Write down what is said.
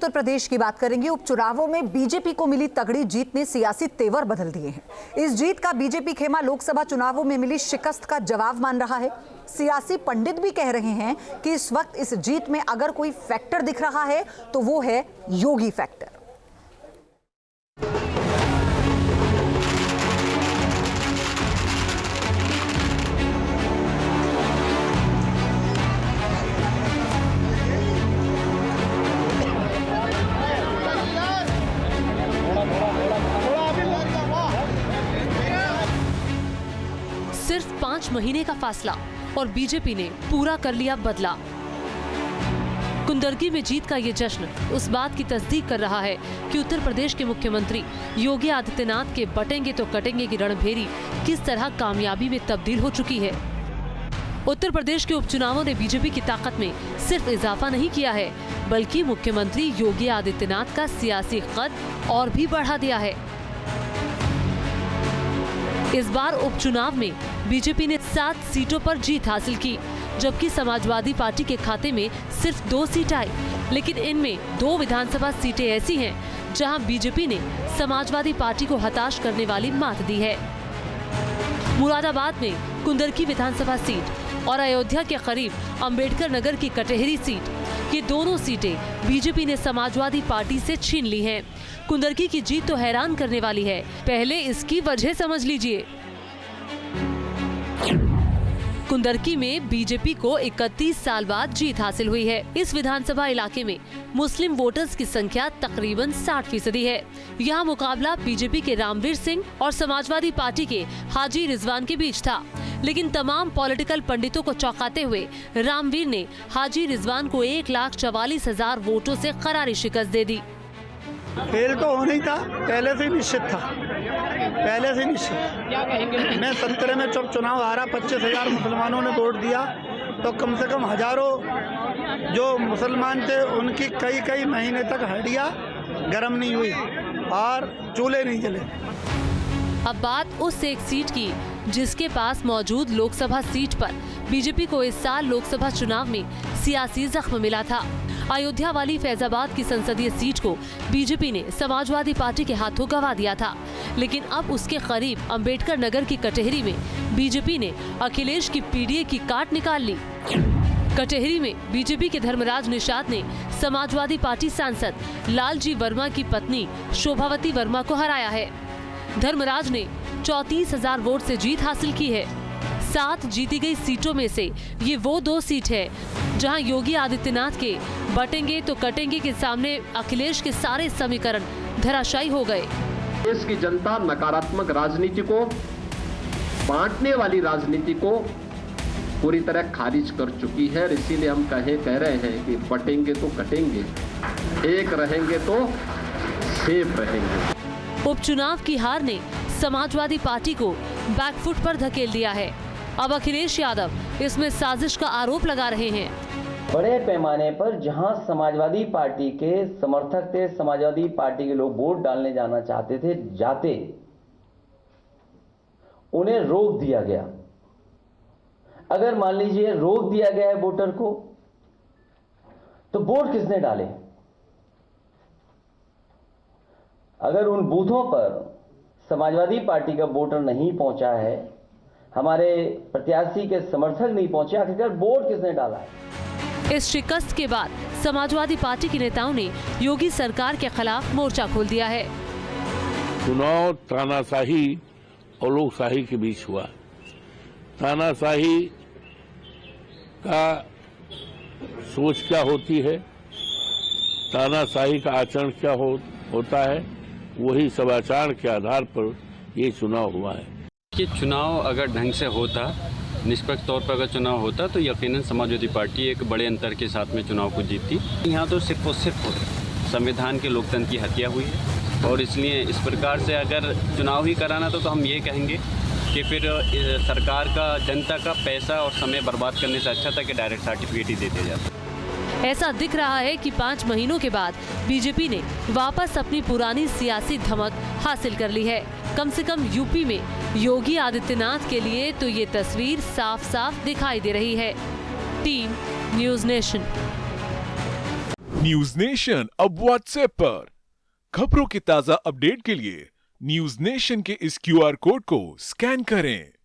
उत्तर प्रदेश की बात करेंगे। उपचुनावों में बीजेपी को मिली तगड़ी जीत ने सियासी तेवर बदल दिए हैं। इस जीत का बीजेपी खेमा लोकसभा चुनावों में मिली शिकस्त का जवाब मान रहा है। सियासी पंडित भी कह रहे हैं कि इस वक्त इस जीत में अगर कोई फैक्टर दिख रहा है तो वो है योगी फैक्टर। सिर्फ 5 महीने का फासला और बीजेपी ने पूरा कर लिया बदला। कुंदरगी में जीत का ये जश्न उस बात की तस्दीक कर रहा है कि उत्तर प्रदेश के मुख्यमंत्री योगी आदित्यनाथ के बटेंगे तो कटेंगे की रणभेरी किस तरह कामयाबी में तब्दील हो चुकी है। उत्तर प्रदेश के उपचुनावों ने बीजेपी की ताकत में सिर्फ इजाफा नहीं किया है, बल्कि मुख्यमंत्री योगी आदित्यनाथ का सियासी कद और भी बढ़ा दिया है। इस बार उपचुनाव में बीजेपी ने 7 सीटों पर जीत हासिल की, जबकि समाजवादी पार्टी के खाते में सिर्फ 2 सीट आई। लेकिन इनमें 2 विधानसभा सीटें ऐसी हैं जहां बीजेपी ने समाजवादी पार्टी को हताश करने वाली मात दी है। मुरादाबाद में कुंदरकी विधानसभा सीट और अयोध्या के करीब अंबेडकर नगर की कटेहरी सीट, ये दोनों सीटें बीजेपी ने समाजवादी पार्टी से छीन ली हैं। कुंदरकी की जीत तो हैरान करने वाली है, पहले इसकी वजह समझ लीजिए। कुंदरकी में बीजेपी को 31 साल बाद जीत हासिल हुई है। इस विधानसभा इलाके में मुस्लिम वोटर्स की संख्या तकरीबन 60% है। यहाँ मुकाबला बीजेपी के रामवीर सिंह और समाजवादी पार्टी के हाजी रिजवान के बीच था, लेकिन तमाम पॉलिटिकल पंडितों को चौंकाते हुए रामवीर ने हाजी रिजवान को 1,44,000 वोटों से करारी शिकस्त दे दी। फेल तो होना ही था, पहले से निश्चित था, पहले से निश्चित। मैं 17 में जब चुनाव हारा, 25,000 मुसलमानों ने वोट दिया, तो कम से कम हजारों जो मुसलमान थे उनकी कई महीने तक हड्डियां गर्म नहीं हुई और चूल्हे नहीं जले। अब बात उस एक सीट की जिसके पास मौजूद लोकसभा सीट पर बीजेपी को इस साल लोकसभा चुनाव में सियासी जख्म मिला था। अयोध्या वाली फैजाबाद की संसदीय सीट को बीजेपी ने समाजवादी पार्टी के हाथों गंवा दिया था, लेकिन अब उसके करीब अंबेडकर नगर की कटेहरी में बीजेपी ने अखिलेश की पीडीए की काट निकाल ली। कटेहरी में बीजेपी के धर्मराज निषाद ने समाजवादी पार्टी सांसद लालजी वर्मा की पत्नी शोभावती वर्मा को हराया है। धर्मराज ने 34,000 वोट से जीत हासिल की है। 7 जीती गई सीटों में से ये वो 2 सीट है जहां योगी आदित्यनाथ के बटेंगे तो कटेंगे के सामने अखिलेश के सारे समीकरण धराशायी हो गए। देश की जनता नकारात्मक राजनीति को, बांटने वाली राजनीति को पूरी तरह खारिज कर चुकी है। इसीलिए हम कह रहे हैं कि बटेंगे तो कटेंगे, एक रहेंगे तो सेफ रहेंगे। उपचुनाव की हार ने समाजवादी पार्टी को बैकफुट पर धकेल दिया है। अब अखिलेश यादव इसमें साजिश का आरोप लगा रहे हैं। बड़े पैमाने पर जहां समाजवादी पार्टी के समर्थक थे, समाजवादी पार्टी के लोग वोट डालने जाना चाहते थे, जाते उन्हें रोक दिया गया। अगर मान लीजिए रोक दिया गया है वोटर को, तो वोट किसने डाले? अगर उन बूथों पर समाजवादी पार्टी का वोटर नहीं पहुंचा है, हमारे प्रत्याशी के समर्थक नहीं पहुंचे, आखिरकार वोट किसने डाला है? इस शिकस्त के बाद समाजवादी पार्टी के नेताओं ने योगी सरकार के खिलाफ मोर्चा खोल दिया है। चुनाव तानाशाही और लोकशाही के बीच हुआ। तानाशाही का सोच क्या होती है, तानाशाही का आचरण क्या होता है, वही सदाचार के आधार पर ये चुनाव हुआ है। ये चुनाव अगर ढंग से होता, निष्पक्ष तौर पर अगर चुनाव होता, तो यकीनन समाजवादी पार्टी एक बड़े अंतर के साथ में चुनाव को जीतती। यहाँ तो सिर्फ और सिर्फ संविधान के लोकतंत्र की हत्या हुई है, और इसलिए इस प्रकार से अगर चुनाव ही कराना तो हम ये कहेंगे कि फिर सरकार का, जनता का पैसा और समय बर्बाद करने से अच्छा था कि डायरेक्ट सर्टिफिकेट ही देते जाते। ऐसा दिख रहा है कि 5 महीनों के बाद बीजेपी ने वापस अपनी पुरानी सियासी धमक हासिल कर ली है। कम से कम यूपी में योगी आदित्यनाथ के लिए तो ये तस्वीर साफ साफ दिखाई दे रही है। Team news nation. News nation अब व्हाट्सएप पर। खबरों के ताजा अपडेट के लिए न्यूज नेशन के इस QR कोड को स्कैन करें।